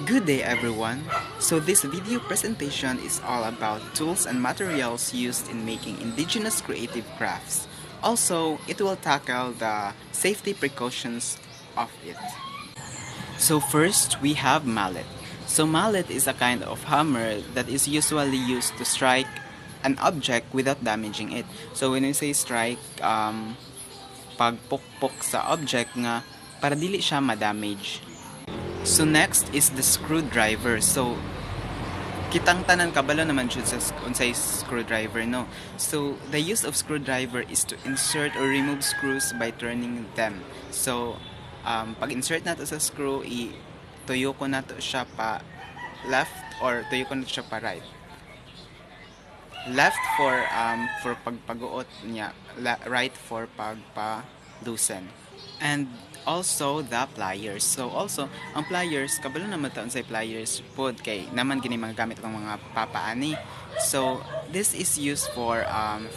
Good day everyone! So this video presentation is all about tools and materials used in making indigenous creative crafts. Also, it will tackle the safety precautions of it. So first, we have mallet. So mallet is a kind of hammer that is usually used to strike an object without damaging it. So when we say strike, pagpukpok sa object nga para dili siya ma-damage. So next is the screwdriver. So kitang tanan kabalo naman jud sa unsay screwdriver no. So the use of screwdriver is to insert or remove screws by turning them. So pag insert nato sa screw tuyo ko nato siya pa left or tuyo ko nato siya pa right. Left for pagpaguot niya, right for pagpa loosen. And also the pliers. So also ang pliers kabalo naman taon sa pliers pod kay naman gini mga gamit ng mga papaani. So this is used for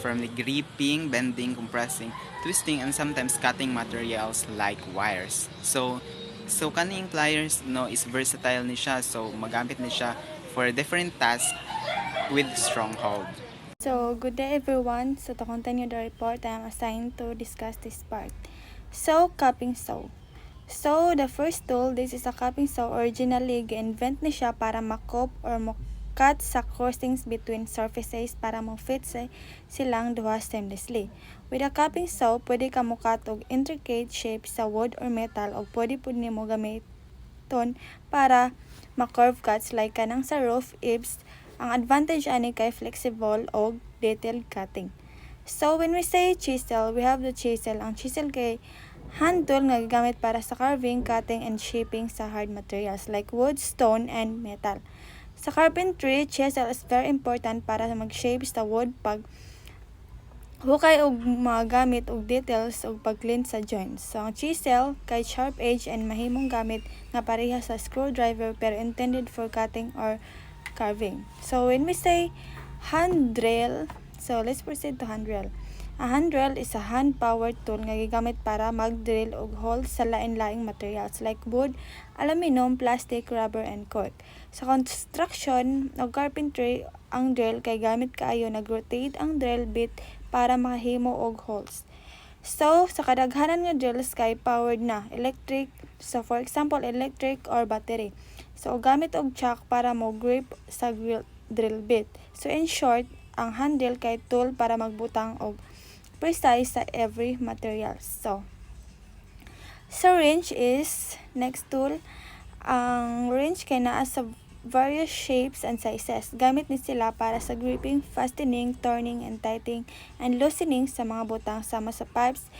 firmly gripping, bending, compressing, twisting and sometimes cutting materials like wires. So kaning pliers no is versatile ni siya. So magamit ni siya for different tasks with strong hold. So, good day everyone. So, to continue the report, I am assigned to discuss this part. So, cupping saw. So, the first tool, this is a cupping saw. Originally, gi-invent ni siya para makop or cut sa crossings between surfaces para mo-fit silang duha seamlessly. With a cupping saw, pwede ka mo-cut og intricate shapes sa wood or metal o pwede pud nimo gamiton para ma-curve cuts like kanang sa roof eaves. Ang advantage ani kay flexible o detailed cutting. So when we say chisel, we have the chisel. Ang chisel kay hand tool nga gigamit para sa carving, cutting, and shaping sa hard materials like wood, stone, and metal. Sa carpentry, chisel is very important para mag-shape sa wood pag hukay og mga gamit og details og pag-clean sa joints. So ang chisel kay sharp edge and mahimong gamit nga pareha sa screwdriver pero intended for cutting or carving. So when we say hand drill, so let's proceed to hand drill. A hand drill is a hand-powered tool nga gigamit para mag-drill og holes sa lain-laing materials like wood, aluminum, plastic, rubber, and cork. Sa construction o carpentry, ang drill kay gamit kaayo nag-rotate ang drill bit para makahimo og holes. So, sa kadaghanan nga drills kay powered na, electric, so for example, electric or battery. So, gamit og chuck para mo grip sa drill bit. So, in short, ang handle kay tool para magbutang og precise sa every material. So wrench is next tool. Ang wrench kay naa sa various shapes and sizes. Gamit ni sila para sa gripping, fastening, turning, and tightening, and loosening sa mga butang sama sa pipes,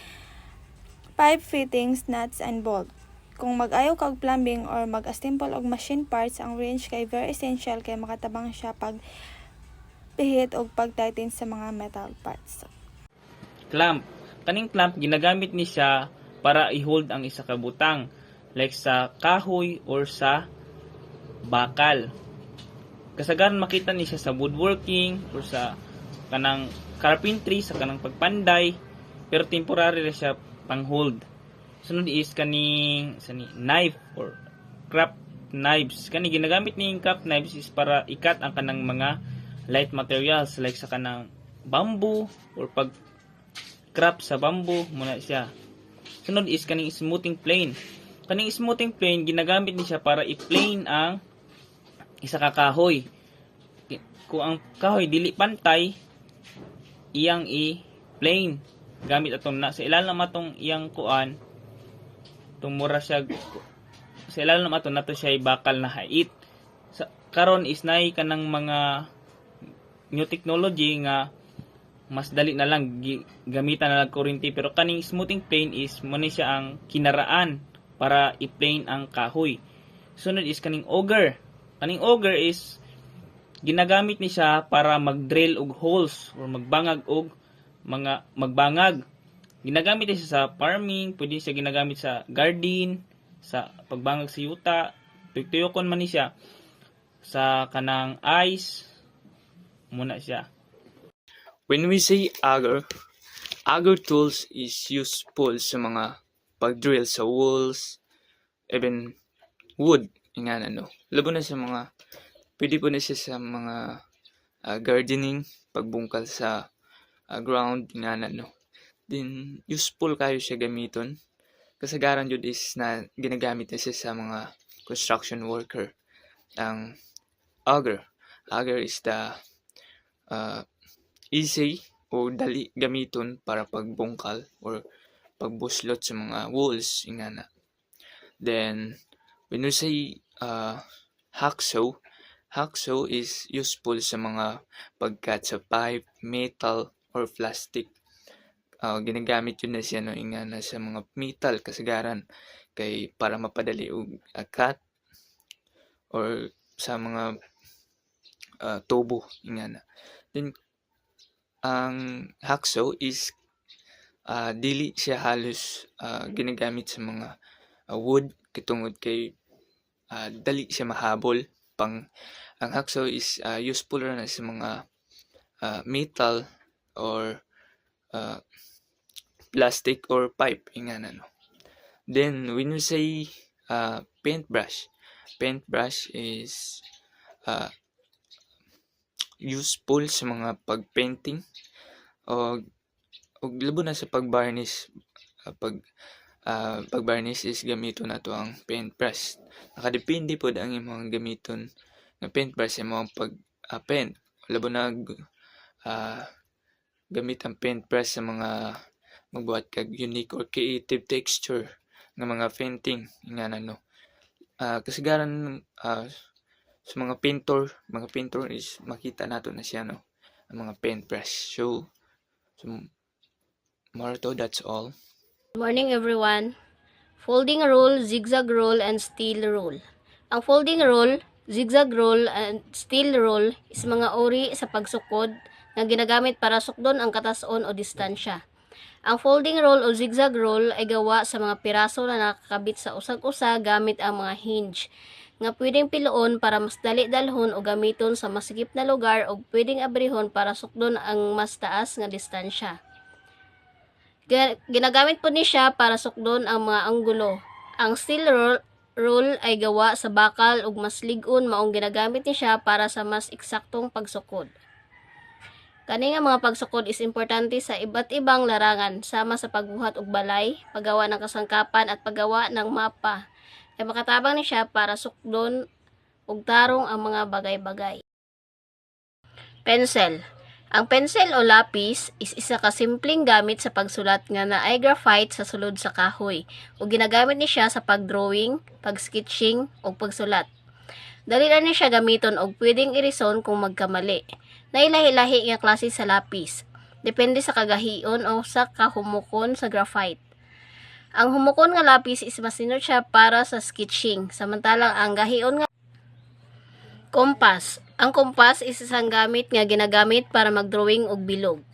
pipe fittings, nuts, and bolt. Kung mag-ayaw kag plumbing or mag-assemble og machine parts, ang wrench kay very essential kay makatabang siya pag pihit og pag-tighten sa mga metal parts. Clamp. Kaning clamp ginagamit ni siya para i-hold ang isa ka butang like sa kahoy or sa bakal. Kasagaran makita ni siya sa woodworking or sa kanang carpentry, sa kanang pagpanday, pero temporary ra siya pang-hold. Sunod is kaning knife or craft knives. Kani ginagamit ni craft knives is para ikat ang kanang mga light materials like sa kanang bamboo or pag craft sa bamboo muna siya. Sunod is kaning smoothing plane. Kaning smoothing plane ginagamit ni siya para i-plane ang isa ka kahoy. Kung ang kahoy dili pantay, iyang i-plane gamit atong na sa ilalim atong iyang kuan. Tumura siya sa ilalim aton nato siya bakal na hait. Sa karon is nay kanang mga new technology nga mas dali na lang gamitan na lang kuryente, pero kaning smoothing plane is mo ni siya ang kinaraan para i-plane ang kahoy. Sunod is kaning auger. Kaning auger is ginagamit ni siya para mag-drill og holes or magbangag og mga magbangag. Ginagamit niya sa farming, pwede siya ginagamit sa garden, sa pagbangag sa yuta, tuyokon man ni siya sa kanang ice muna siya. When we say auger tools is useful sa mga pag-drill sa walls, even wood ingana no. Labo na sa mga pwede po na siya sa mga gardening, pagbungkal sa ground ingana no. Then useful kayo siya gamiton. Kasagaran jud is na ginagamit na siya sa mga construction worker. Ang auger. Auger is the easy o dali gamiton para pagbungkal or pagbuslot sa mga walls ingana. Then when we say hacksaw, hacksaw is useful sa mga pagkat sa pipe, metal or plastic. Ginagamit yun na siya no ingana sa mga metal kasagaran kay para mapadali og cut or sa mga tubo ingana. Then ang hacksaw is dili siya halos ginagamit sa mga wood kitungod kay dali siya mahabol. Ang hacksaw is useful na sa mga metal or plastic or pipe ingana no. Then when we say paintbrush is useful sa mga pagpainting o labo na sa pagbarnish. Pagbarnish is gamito na to ang paintbrush. Nakadepende po ang imong gamiton nga paintbrush sa imong pag-paint. Labo na gamit ang paintbrush sa mga magbuhat kag unique or creative texture ng mga painting ingana no. Kasagaran sa mga painter is makita nato na siya no ang mga paintbrush. So Marto, that's all. Morning everyone. Folding rule, zigzag rule, and steel rule. Ang folding rule, zigzag rule, and steel rule is mga uri sa pagsukod na ginagamit para sukdon ang katason o distansya. Ang folding rule o zigzag rule ay gawa sa mga piraso na nakakabit sa usag-usa gamit ang mga hinge nga pwedeng piloon para mas dali dalhon o gamiton sa masikip na lugar o pwedeng abrihon para sukdon ang mas taas nga distansya. Ginagamit po ni siya para sukdon ang mga anggulo. Ang steel rule ay gawa sa bakal ug mas lig-on maong ginagamit ni siya para sa mas eksaktong pagsukod. Kani nga mga pagsukod is importante sa iba't ibang larangan sama sa pagbuhat og balay, paggawa ng kasangkapan at paggawa ng mapa. Kay makatabang ni siya para sukdon ug tarong ang mga bagay-bagay. Pencil. Ang pencil o lapis is isa ka simpleng gamit sa pagsulat nga naay graphite sa sulod sa kahoy ug ginagamit ni siya sa pagdrawing, pagsketching ug pagsulat. Dali ra ni siya gamiton og pwedeng irison kung magkamali. Nailahi-lahi nga klase sa lapis. Depende sa kagahion o sa kahumukon sa graphite. Ang humukon nga lapis is masinod siya para sa sketching, samantalang ang gahion nga kompas. Ang kompas is isang gamit nga ginagamit para magdrawing og bilog.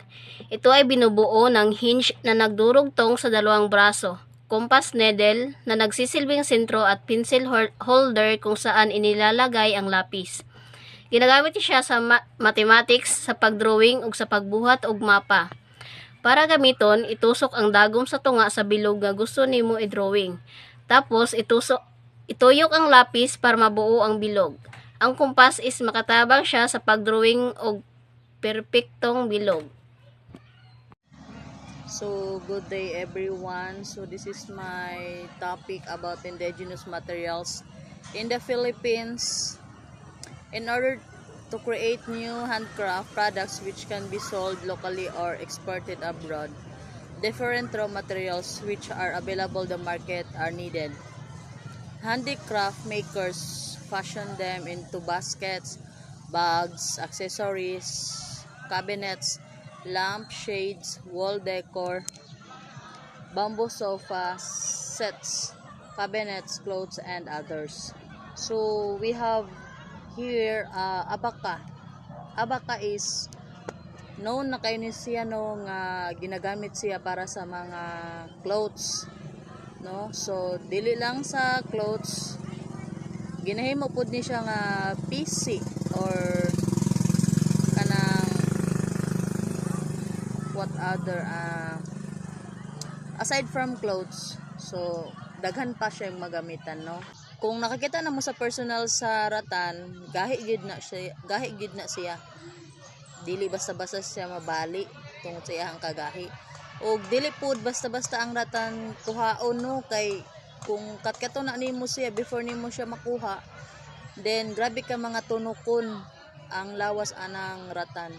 Ito ay binubuo ng hinge na nagdurugtong sa dalawang braso, compass needle na nagsisilbing sentro at pencil holder kung saan inilalagay ang lapis. Ginagamit siya sa mathematics, sa pagdrawing ug sa pagbuhat og mapa. Para gamiton, itusok ang dagom sa tunga sa bilog nga gusto nimo i-drawing. Tapos ituyok ang lapis para mabuo ang bilog. Ang kompas is makatabang siya sa pagdrawing og perpektong bilog. So, good day everyone. So, this is my topic about indigenous materials in the Philippines. In order to create new handcraft products which can be sold locally or exported abroad, different raw materials which are available in the market are needed. Handicraft makers fashion them into baskets, bags, accessories, cabinets, lamp shades, wall decor, bamboo sofa sets, cabinets, clothes, and others. So we have here abaka. Abaka is known na kayo ni siya no nga ginagamit siya para sa mga clothes, no? So dili lang sa clothes, ginahimo pud ni siya nga PC or kanang what other aside from clothes. So daghan pa siya yung magamitan, no? kung nakakita na mo sa personal sa ratan, gahi gid na siya. Dili basta-basta siya mabali tungod sa iyang kagahi. Og dili pud basta-basta ang ratan kuhaon no, kay kung katkato na nimo siya before nimo siya makuha, then grabe ka mga tunukon ang lawas anang ratan,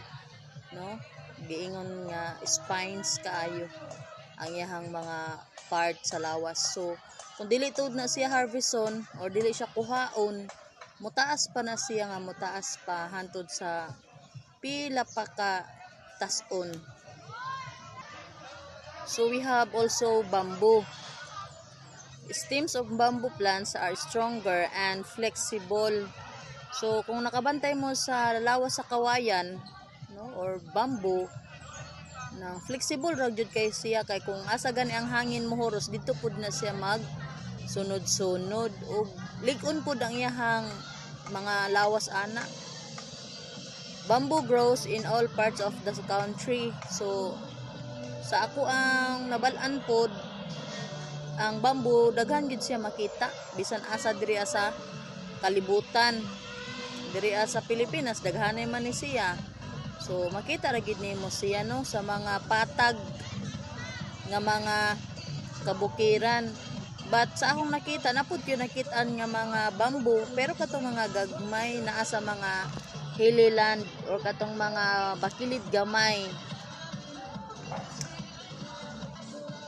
no? Giingon nga spines kaayo ang iyang mga part sa lawas. So kung dili tud na siya harveston or dili siya kuhaon, mutaas pa na siya nga mutaas pa hantod sa pila pa ka tason. So we have also bamboo. Stems of bamboo plants are stronger and flexible. So kung nakabantay mo sa lawas sa kawayan, no, or bamboo, na flexible ra jud kay siya, kay kung asa gani ang hangin mohoros dito pud na siya mag sunod-sunod ug lig-on pud ang iyahang mga lawas ana. Bamboo grows in all parts of the country. So sa ako ang nabal-an pod, ang bamboo daghan gid siya makita bisan asa diri sa kalibutan. Diri sa Pilipinas daghanay man ni siya. So makita ra gid nimo siya no sa mga patag nga mga kabukiran. But sa akong nakita, napud ko nakitaan nga mga bamboo, pero katong mga gagmay naa sa mga hillyland or katong mga bakilid gamay.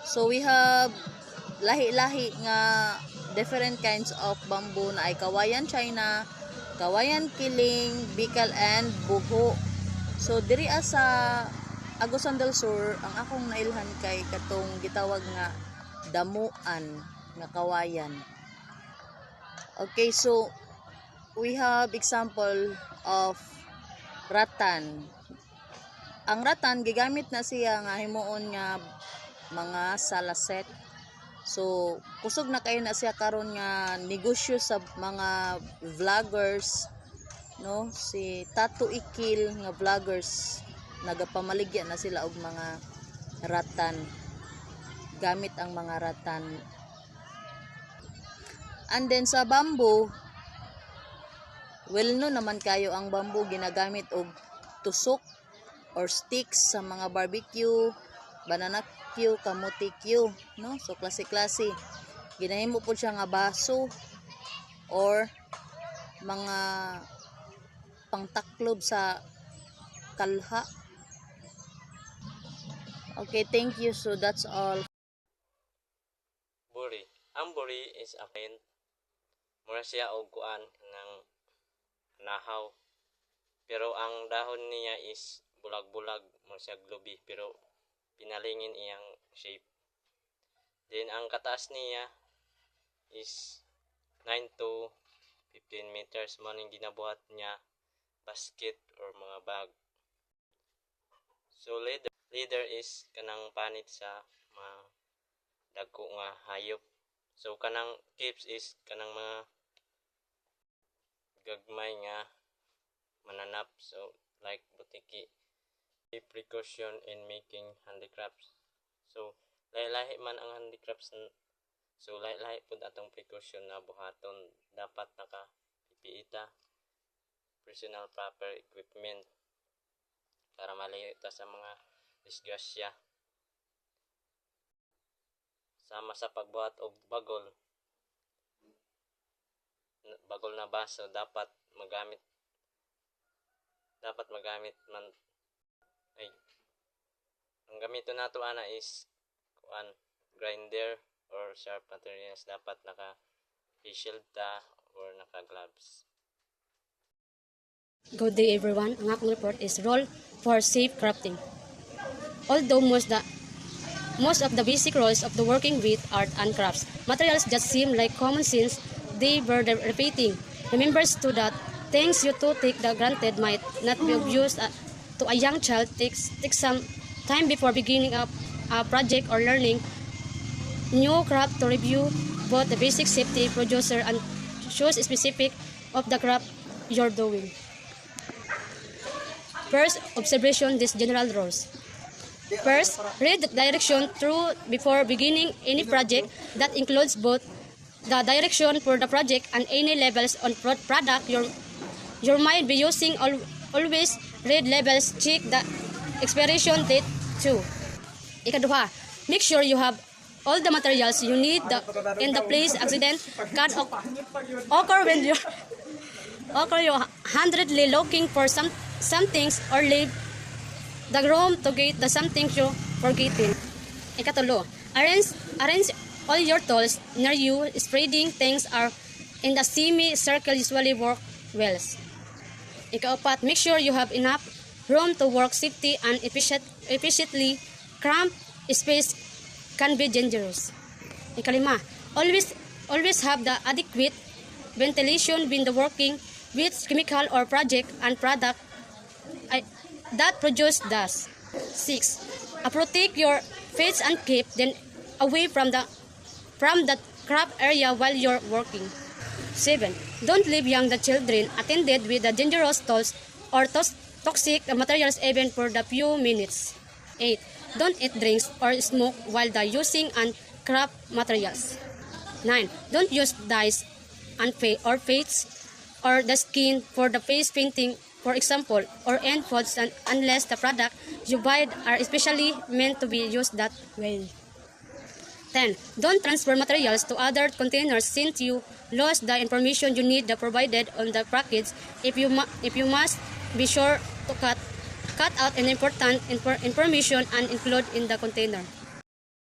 So we have lahi-lahi nga different kinds of bamboo na ay kawayan China, kawayan kiling, bikal, and buho. So diri sa Agusan del Sur, ang akong nailhan kay katong gitawag nga damuan nga kawayan. Okay, so we have example of ratan. Ang ratan gigamit na siya nga himuon nga mga salaset. So kusog na kayo na siya karon nga negosyo sa mga vloggers, no? Si Tattoo Ikil nga vloggers nagapamaligya na sila og mga ratan, gamit ang mga ratan. And then sa bamboo, well no naman kayo ang bamboo ginagamit og tusok or sticks sa mga barbecue, banana cue, kamuti cue, no? So klase-klase. Ginahimo po siya nga baso or mga pangtaklob sa kalha. Okay, thank you. So that's all. Buri. Ang buri is a plant. Mura siya og kuan ng nahaw. Pero ang dahon niya is bulag-bulag, mura siya globy, pero pinalingin iyang shape. Then ang kataas niya is 9 to 15 meters man ang ginabuhat niya basket or mga bag. So leader is kanang panit sa mga dagko nga hayop. So kanang keeps is kanang mga gagmay nga mananap, so like butiki. Precaution in making handicrafts. So lahi-lahi man ang handicrafts, so lahi-lahi pud atong precaution na buhaton. Dapat naka pipiita, personal proper equipment para malayo ta sa mga disgrasya. Sama sa pagbuhat og bagol na baso, dapat magamit man ay ang gamito nato ana is grinder or sharp materials. Dapat naka face shield ta or naka gloves. Good day everyone. Ang akong report is role for safe crafting. Although most of the basic roles of the working with art and crafts, materials just seem like common sense, they bear repeating. Remember to that things you to take the granted might not be obvious to a young child. Takes some time before beginning a project or learning new craft to review both the basic safety producer and choose specific of the craft you're doing. First, observation these general rules. First, read the direction through before beginning any project. That includes both the direction for the project and any labels on product you might be using. Always read labels. Check the expiration date too. Ikaduha, make sure you have all the materials you need in the place accident can occur when you hurriedly looking for some things or leave the room to get the something you forgetting. Ikatulo, arrange all your tools near you. Spreading things are in the semi-circle usually work well. Ikaapat, make sure you have enough room to work safety and efficiently. Cramped space can be dangerous. Ikalima, always have the adequate ventilation when the working with chemical or project and product that produce dust. 6. Protect your face and keep them away from the craft area while you're working. 7. Don't leave young children attended with the dangerous tools or toxic materials even for the few minutes. 8. Don't eat drinks or smoke while using and craft materials. 9. Don't use dyes and paints or the skin for the face painting, for example, or end foods unless the product you buy are especially meant to be used that way. 10. Don't transfer materials to other containers since you lost the information you need provided on the package. If you must be sure to cut out an important information and include in the container.